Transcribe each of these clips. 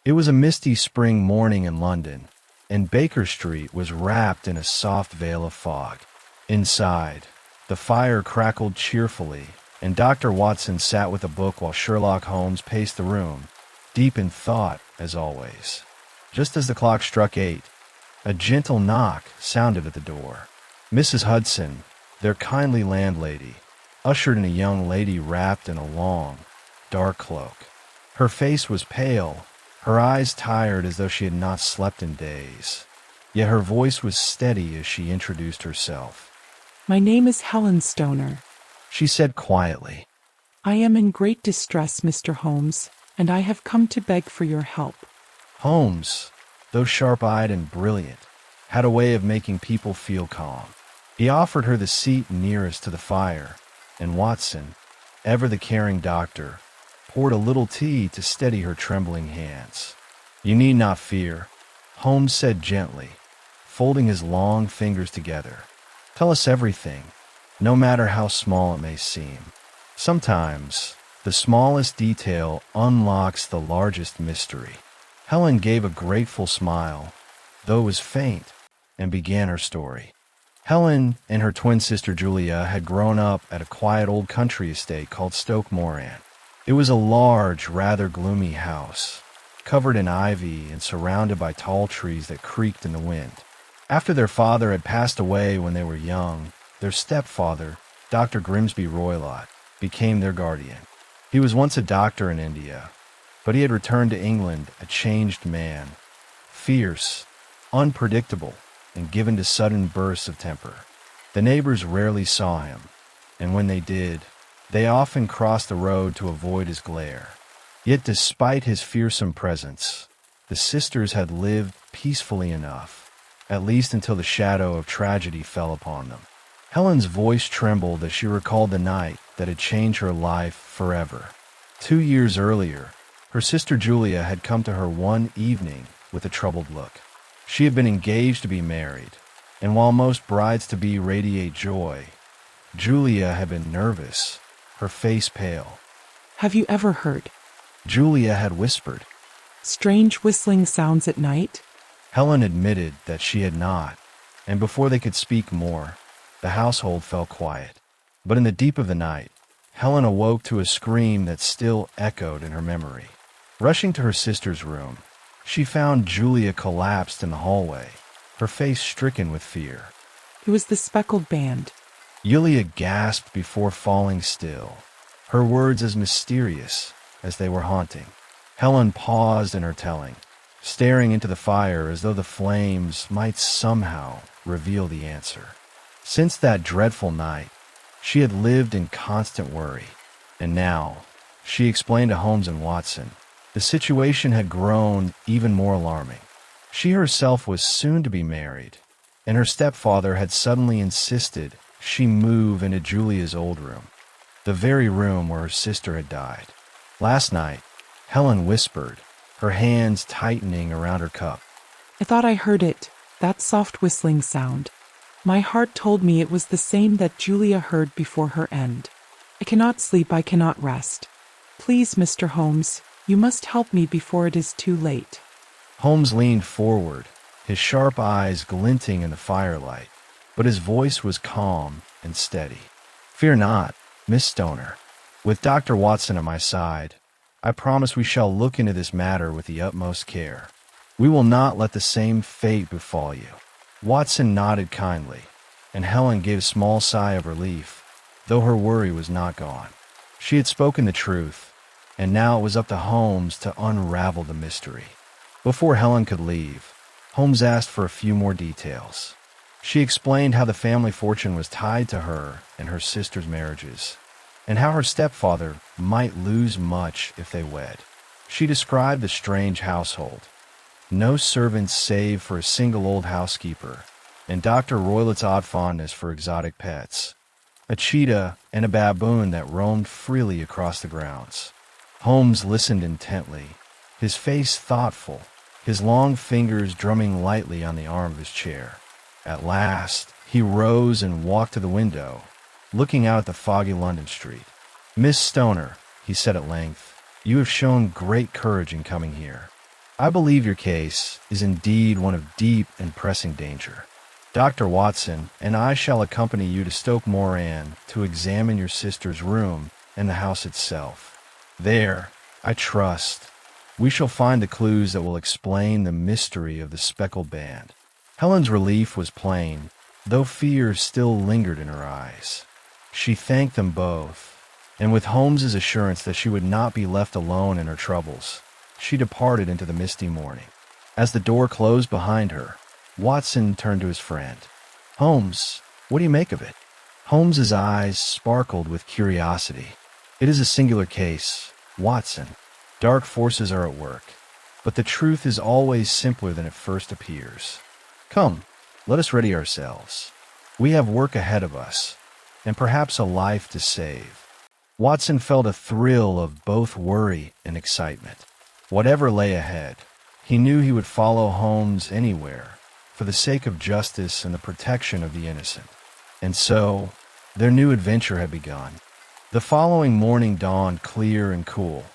It was a misty spring morning in London, and Baker Street was wrapped in a soft veil of fog. Inside, the fire crackled cheerfully, and Dr. Watson sat with a book while Sherlock Holmes paced the room, deep in thought, as always. Just as the clock struck 8, a gentle knock sounded at the door. Mrs. Hudson, their kindly landlady, ushered in a young lady wrapped in a long, dark cloak. Her face was pale, her eyes tired as though she had not slept in days. Yet her voice was steady as she introduced herself. My name is Helen Stoner. She said quietly. I am in great distress, Mr. Holmes, and I have come to beg for your help. Holmes, though sharp-eyed and brilliant, had a way of making people feel calm. He offered her the seat nearest to the fire, and Watson, ever the caring doctor, poured a little tea to steady her trembling hands. You need not fear, Holmes said gently, folding his long fingers together. Tell us everything, no matter how small it may seem. Sometimes, the smallest detail unlocks the largest mystery. Helen gave a grateful smile, though it was faint, and began her story. Helen and her twin sister Julia had grown up at a quiet old country estate called Stoke Moran. It was a large, rather gloomy house, covered in ivy and surrounded by tall trees that creaked in the wind. After their father had passed away when they were young, their stepfather, Dr. Grimsby Roylott, became their guardian. He was once a doctor in India, but he had returned to England a changed man, fierce, unpredictable, and given to sudden bursts of temper. The neighbors rarely saw him, and when they did, they often crossed the road to avoid his glare. Yet despite his fearsome presence, the sisters had lived peacefully enough, at least until the shadow of tragedy fell upon them. Helen's voice trembled as she recalled the night that had changed her life forever. 2 years earlier, her sister Julia had come to her one evening with a troubled look. She had been engaged to be married, and while most brides-to-be radiate joy, Julia had been nervous, her face pale. Have you ever heard Julia had whispered. strange whistling sounds at night? Helen admitted that she had not, and before they could speak more, the household fell quiet. But in the deep of the night, Helen awoke to a scream that still echoed in her memory. Rushing to her sister's room, she found Julia collapsed in the hallway, her face stricken with fear. It was the Speckled Band. Julia gasped before falling still, her words as mysterious as they were haunting. Helen paused in her telling, staring into the fire as though the flames might somehow reveal the answer. Since that dreadful night, she had lived in constant worry, and now, she explained to Holmes and Watson, the situation had grown even more alarming. She herself was soon to be married, and her stepfather had suddenly insisted she move into Julia's old room, the very room where her sister had died. Last night, Helen whispered, her hands tightening around her cup. I thought I heard it, that soft whistling sound. My heart told me it was the same that Julia heard before her end. I cannot sleep, I cannot rest. Please, Mr. Holmes, you must help me before it is too late. Holmes leaned forward, his sharp eyes glinting in the firelight, but his voice was calm and steady. Fear not, Miss Stoner. With Dr. Watson at my side, I promise we shall look into this matter with the utmost care. We will not let the same fate befall you. Watson nodded kindly, and Helen gave a small sigh of relief, though her worry was not gone. She had spoken the truth, and now it was up to Holmes to unravel the mystery. Before Helen could leave, Holmes asked for a few more details. She explained how the family fortune was tied to her and her sister's marriages, and how her stepfather might lose much if they wed. She described the strange household. No servants save for a single old housekeeper, and Dr. Roylott's odd fondness for exotic pets, a cheetah and a baboon that roamed freely across the grounds. Holmes listened intently, his face thoughtful, his long fingers drumming lightly on the arm of his chair. At last, he rose and walked to the window, looking out at the foggy London street. Miss Stoner, he said at length, you have shown great courage in coming here. I believe your case is indeed one of deep and pressing danger. Dr. Watson and I shall accompany you to Stoke Moran to examine your sister's room and the house itself. There, I trust, we shall find the clues that will explain the mystery of the Speckled Band. Helen's relief was plain, though fear still lingered in her eyes. She thanked them both, and with Holmes's assurance that she would not be left alone in her troubles, she departed into the misty morning. As the door closed behind her, Watson turned to his friend. "Holmes, what do you make of it?" Holmes's eyes sparkled with curiosity. "It is a singular case, Watson. Dark forces are at work, but the truth is always simpler than it first appears. Come, let us ready ourselves. We have work ahead of us, and perhaps a life to save." Watson felt a thrill of both worry and excitement. Whatever lay ahead, he knew he would follow Holmes anywhere, for the sake of justice and the protection of the innocent. And so, their new adventure had begun. The following morning dawned clear and cool,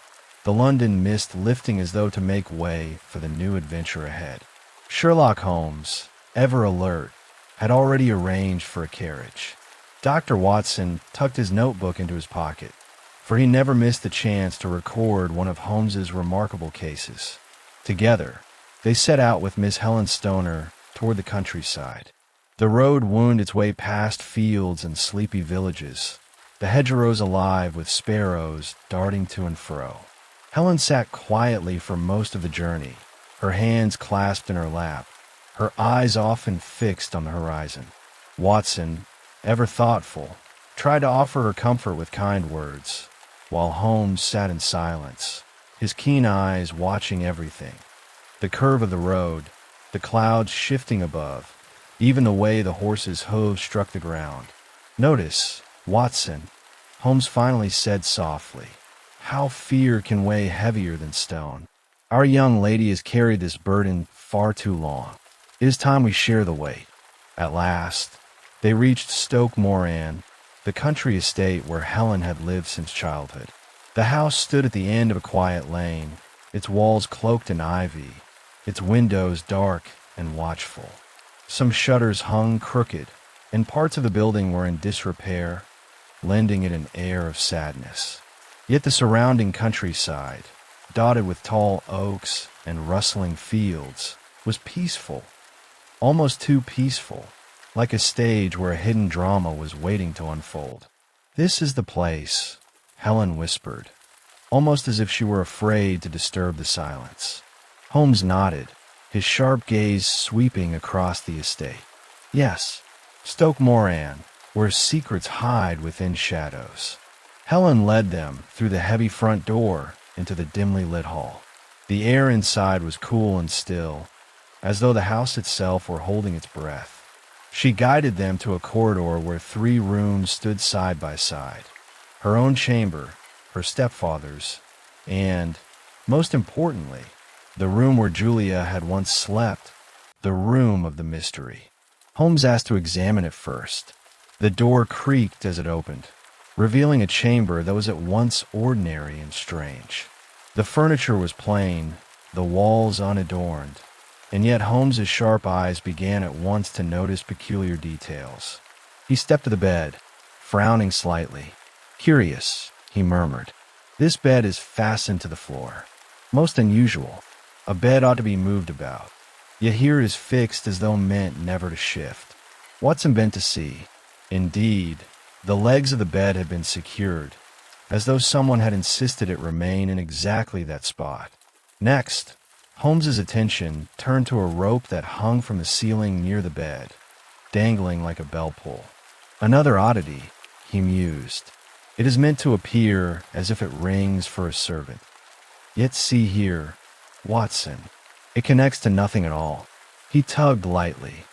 the London mist lifting as though to make way for the new adventure ahead. Sherlock Holmes, ever alert, had already arranged for a carriage. Dr. Watson tucked his notebook into his pocket, for he never missed the chance to record one of Holmes's remarkable cases. Together, they set out with Miss Helen Stoner toward the countryside. The road wound its way past fields and sleepy villages, the hedgerows alive with sparrows darting to and fro. Helen sat quietly for most of the journey, her hands clasped in her lap, her eyes often fixed on the horizon. Watson, ever thoughtful, tried to offer her comfort with kind words, while Holmes sat in silence, his keen eyes watching everything. The curve of the road, the clouds shifting above, even the way the horse's hooves struck the ground. "Notice, Watson," Holmes finally said softly, "how fear can weigh heavier than stone. Our young lady has carried this burden far too long. It is time we share the weight." At last, they reached Stoke Moran, the country estate where Helen had lived since childhood. The house stood at the end of a quiet lane, its walls cloaked in ivy, its windows dark and watchful. Some shutters hung crooked, and parts of the building were in disrepair, lending it an air of sadness. Yet the surrounding countryside, dotted with tall oaks and rustling fields, was peaceful, almost too peaceful, like a stage where a hidden drama was waiting to unfold. "This is the place," Helen whispered, almost as if she were afraid to disturb the silence. Holmes nodded, his sharp gaze sweeping across the estate. "Yes, Stoke Moran, where secrets hide within shadows." Helen led them through the heavy front door into the dimly lit hall. The air inside was cool and still, as though the house itself were holding its breath. She guided them to a corridor where 3 rooms stood side by side: her own chamber, her stepfather's, and, most importantly, the room where Julia had once slept, the room of the mystery. Holmes asked to examine it first. The door creaked as it opened, revealing a chamber that was at once ordinary and strange. The furniture was plain, the walls unadorned, and yet Holmes's sharp eyes began at once to notice peculiar details. He stepped to the bed, frowning slightly. "Curious," he murmured. "This bed is fastened to the floor. Most unusual. A bed ought to be moved about, yet here it is fixed as though meant never to shift." Watson bent to see. Indeed, the legs of the bed had been secured, as though someone had insisted it remain in exactly that spot. Next, Holmes's attention turned to a rope that hung from the ceiling near the bed, dangling like a bell pull. "Another oddity," he mused. "It is meant to appear as if it rings for a servant. Yet see here, Watson, it connects to nothing at all." He tugged lightly,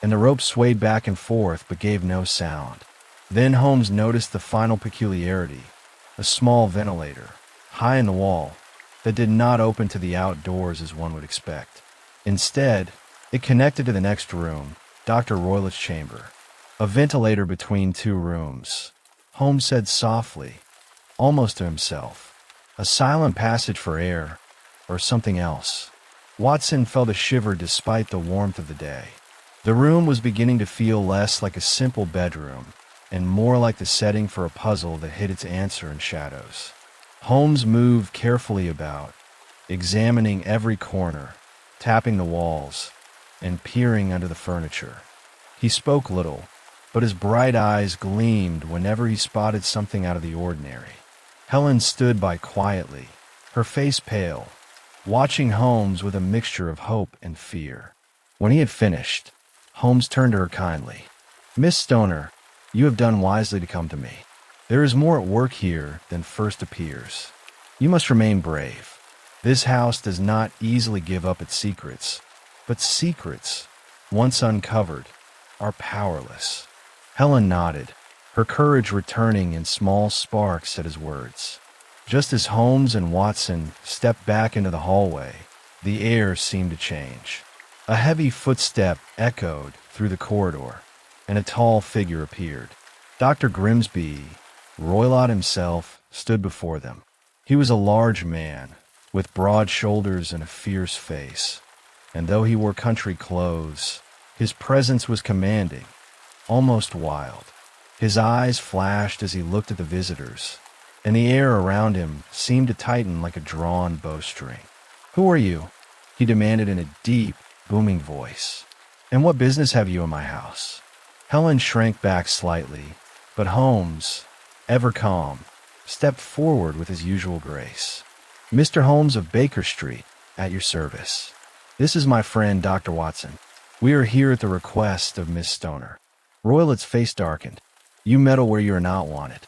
and the rope swayed back and forth but gave no sound. Then Holmes noticed the final peculiarity, a small ventilator, high in the wall, that did not open to the outdoors as one would expect. Instead, it connected to the next room, Dr. Roylett's chamber, a ventilator between 2 rooms. Holmes said softly, almost to himself, "A silent passage for air, or something else." Watson felt a shiver despite the warmth of the day. The room was beginning to feel less like a simple bedroom and more like the setting for a puzzle that hid its answer in shadows. Holmes moved carefully about, examining every corner, tapping the walls, and peering under the furniture. He spoke little, but his bright eyes gleamed whenever he spotted something out of the ordinary. Helen stood by quietly, her face pale, watching Holmes with a mixture of hope and fear. When he had finished, Holmes turned to her kindly. "Miss Stoner, you have done wisely to come to me. There is more at work here than first appears. You must remain brave. This house does not easily give up its secrets, but secrets, once uncovered, are powerless." Helen nodded, her courage returning in small sparks at his words. Just as Holmes and Watson stepped back into the hallway, the air seemed to change. A heavy footstep echoed through the corridor, and a tall figure appeared. Dr. Grimsby, Roylott himself, stood before them. He was a large man, with broad shoulders and a fierce face, and though he wore country clothes, his presence was commanding, almost wild. His eyes flashed as he looked at the visitors, and the air around him seemed to tighten like a drawn bowstring. "Who are you?" he demanded in a deep, booming voice. "And what business have you in my house?" Helen shrank back slightly, but Holmes, ever calm, stepped forward with his usual grace. "Mr. Holmes of Baker Street, at your service. This is my friend, Dr. Watson. We are here at the request of Miss Stoner." Roylott's face darkened. "You meddle where you are not wanted.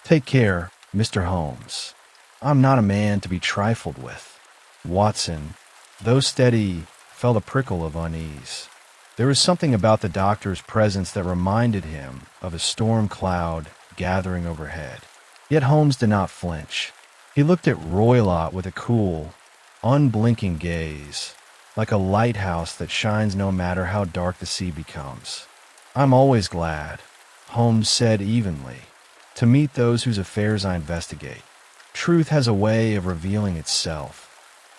Take care, Mr. Holmes. I'm not a man to be trifled with." Watson, though steady, felt a prickle of unease. There was something about the doctor's presence that reminded him of a storm cloud gathering overhead. Yet Holmes did not flinch. He looked at Roylott with a cool, unblinking gaze, like a lighthouse that shines no matter how dark the sea becomes. "I'm always glad," Holmes said evenly, "to meet those whose affairs I investigate. Truth has a way of revealing itself,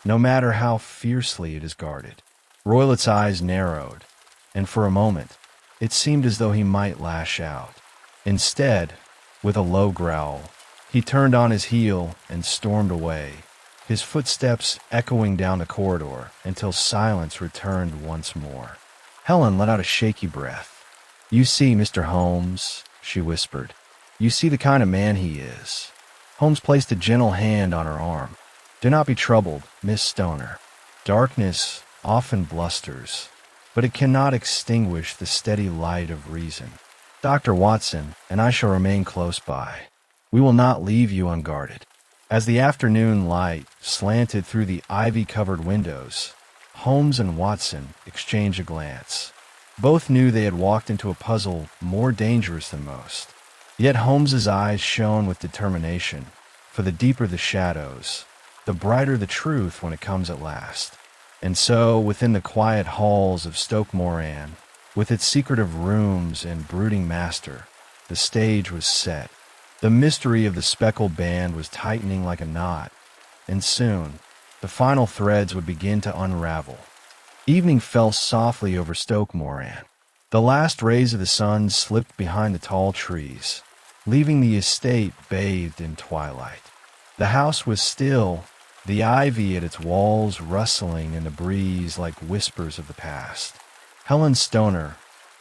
no matter how fiercely it is guarded." Roylott's eyes narrowed, and for a moment, it seemed as though he might lash out. Instead, with a low growl, he turned on his heel and stormed away, his footsteps echoing down the corridor until silence returned once more. Helen let out a shaky breath. "You see, Mr. Holmes," she whispered. "You see the kind of man he is." Holmes placed a gentle hand on her arm. "Do not be troubled, Miss Stoner. Darkness often blusters, but it cannot extinguish the steady light of reason. Dr. Watson and I shall remain close by. We will not leave you unguarded." As the afternoon light slanted through the ivy-covered windows, Holmes and Watson exchanged a glance. Both knew they had walked into a puzzle more dangerous than most. Yet Holmes's eyes shone with determination, for the deeper the shadows, the brighter the truth when it comes at last. And so, within the quiet halls of Stoke Moran, with its secretive rooms and brooding master, the stage was set. The mystery of the Speckled Band was tightening like a knot, and soon, the final threads would begin to unravel. Evening fell softly over Stoke Moran. The last rays of the sun slipped behind the tall trees, leaving the estate bathed in twilight. The house was still, the ivy at its walls rustling in the breeze like whispers of the past. Helen Stoner,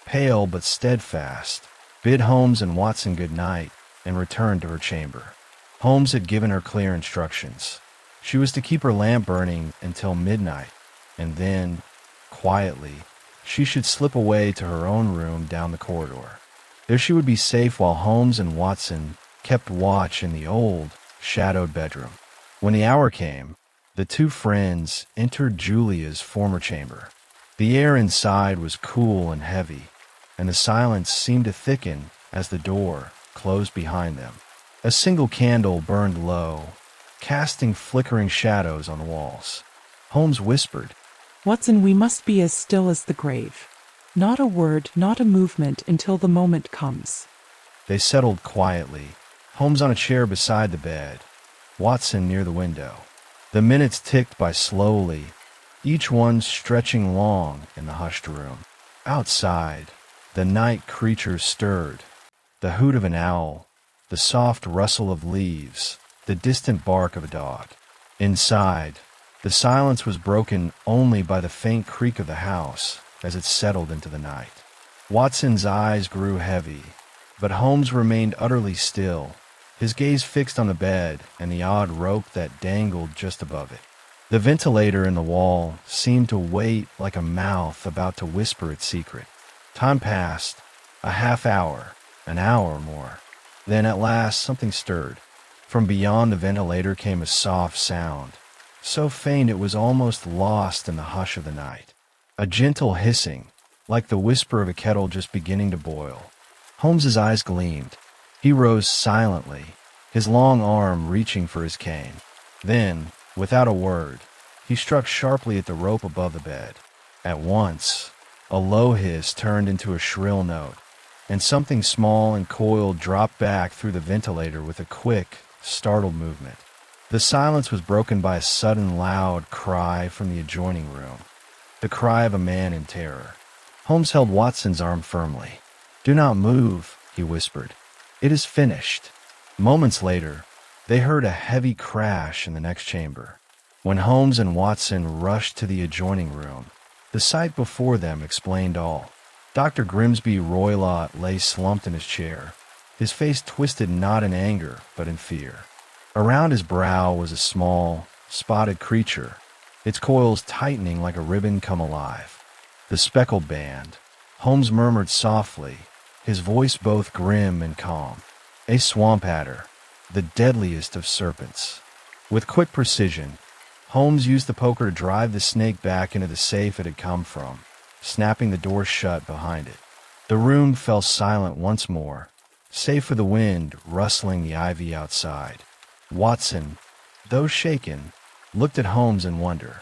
pale but steadfast, bid Holmes and Watson good night and returned to her chamber. Holmes had given her clear instructions. She was to keep her lamp burning until midnight, and then, quietly, she should slip away to her own room down the corridor. There she would be safe while Holmes and Watson kept watch in the old, shadowed bedroom. When the hour came, the two friends entered Julia's former chamber. The air inside was cool and heavy, and the silence seemed to thicken as the door closed behind them. A single candle burned low, casting flickering shadows on the walls. Holmes whispered, "Watson, we must be as still as the grave. Not a word, not a movement until the moment comes." They settled quietly, Holmes on a chair beside the bed, Watson near the window. The minutes ticked by slowly, each one stretching long in the hushed room. Outside, the night creatures stirred, the hoot of an owl, the soft rustle of leaves, the distant bark of a dog. Inside, the silence was broken only by the faint creak of the house as it settled into the night. Watson's eyes grew heavy, but Holmes remained utterly still, his gaze fixed on the bed and the odd rope that dangled just above it. The ventilator in the wall seemed to wait like a mouth about to whisper its secret. Time passed, a half hour, an hour or more. Then at last something stirred. From beyond the ventilator came a soft sound, so faint it was almost lost in the hush of the night. A gentle hissing, like the whisper of a kettle just beginning to boil. Holmes's eyes gleamed. He rose silently, his long arm reaching for his cane. Then, without a word, he struck sharply at the rope above the bed. At once, a low hiss turned into a shrill note, and something small and coiled dropped back through the ventilator with a quick, startled movement. The silence was broken by a sudden loud cry from the adjoining room, the cry of a man in terror. Holmes held Watson's arm firmly. "Do not move," he whispered. "It is finished." Moments later, they heard a heavy crash in the next chamber. When Holmes and Watson rushed to the adjoining room, the sight before them explained all. Dr. Grimsby Roylott lay slumped in his chair, his face twisted not in anger but in fear. Around his brow was a small, spotted creature, its coils tightening like a ribbon come alive. "The Speckled Band," Holmes murmured softly, his voice both grim and calm. "A swamp adder, the deadliest of serpents." With quick precision, Holmes used the poker to drive the snake back into the safe it had come from, snapping the door shut behind it. The room fell silent once more, save for the wind rustling the ivy outside. Watson, though shaken, looked at Holmes in wonder.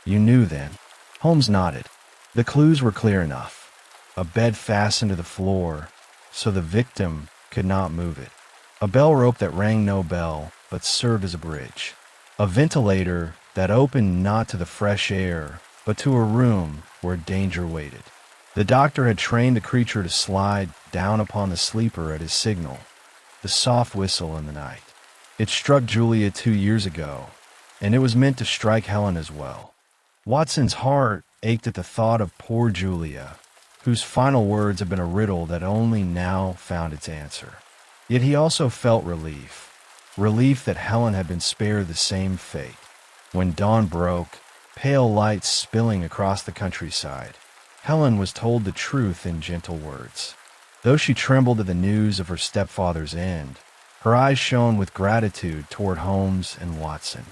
"You knew then?" Holmes nodded. The clues were clear enough. A bed fastened to the floor, so the victim could not move it. A bell rope that rang no bell, but served as a bridge. A ventilator that opened not to the fresh air, but to a room where danger waited. The doctor had trained the creature to slide down upon the sleeper at his signal, the soft whistle in the night. It struck Julia 2 years ago, and it was meant to strike Helen as well. Watson's heart ached at the thought of poor Julia, whose final words had been a riddle that only now found its answer. Yet he also felt relief that Helen had been spared the same fate. When dawn broke, pale lights spilling across the countryside, Helen was told the truth in gentle words. Though she trembled at the news of her stepfather's end, her eyes shone with gratitude toward Holmes and Watson.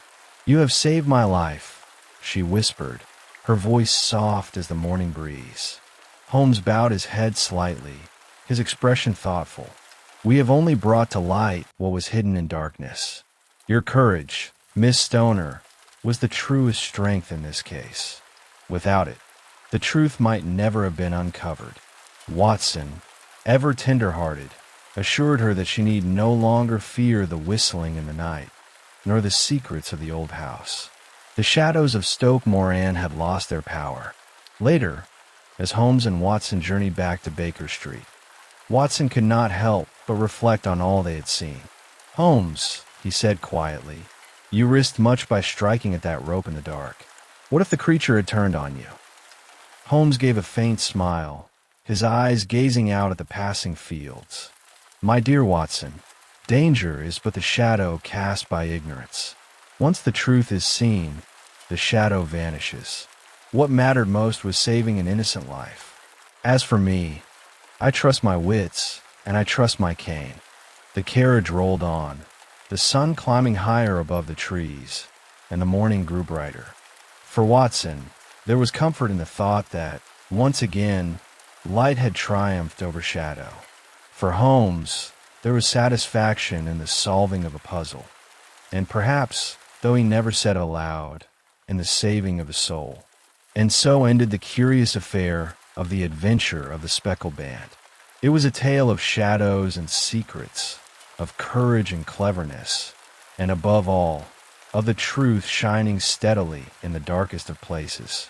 "You have saved my life," she whispered, her voice soft as the morning breeze. Holmes bowed his head slightly, his expression thoughtful. "We have only brought to light what was hidden in darkness. Your courage, Miss Stoner, was the truest strength in this case. Without it, the truth might never have been uncovered." Watson, ever tender-hearted, assured her that she need no longer fear the whistling in the night, nor the secrets of the old house. The shadows of Stoke Moran had lost their power. Later, as Holmes and Watson journeyed back to Baker Street, Watson could not help but reflect on all they had seen. "Holmes," he said quietly, "you risked much by striking at that rope in the dark. What if the creature had turned on you?" Holmes gave a faint smile, his eyes gazing out at the passing fields. "My dear Watson, danger is but the shadow cast by ignorance. Once the truth is seen, the shadow vanishes. What mattered most was saving an innocent life. As for me, I trust my wits, and I trust my cane." The carriage rolled on, the sun climbing higher above the trees, and the morning grew brighter. For Watson, there was comfort in the thought that, once again, light had triumphed over shadow. For Holmes, there was satisfaction in the solving of a puzzle, and perhaps, though he never said aloud, in the saving of a soul. And so ended the curious affair of the adventure of the Speckled Band. It was a tale of shadows and secrets, of courage and cleverness, and above all, of the truth shining steadily in the darkest of places.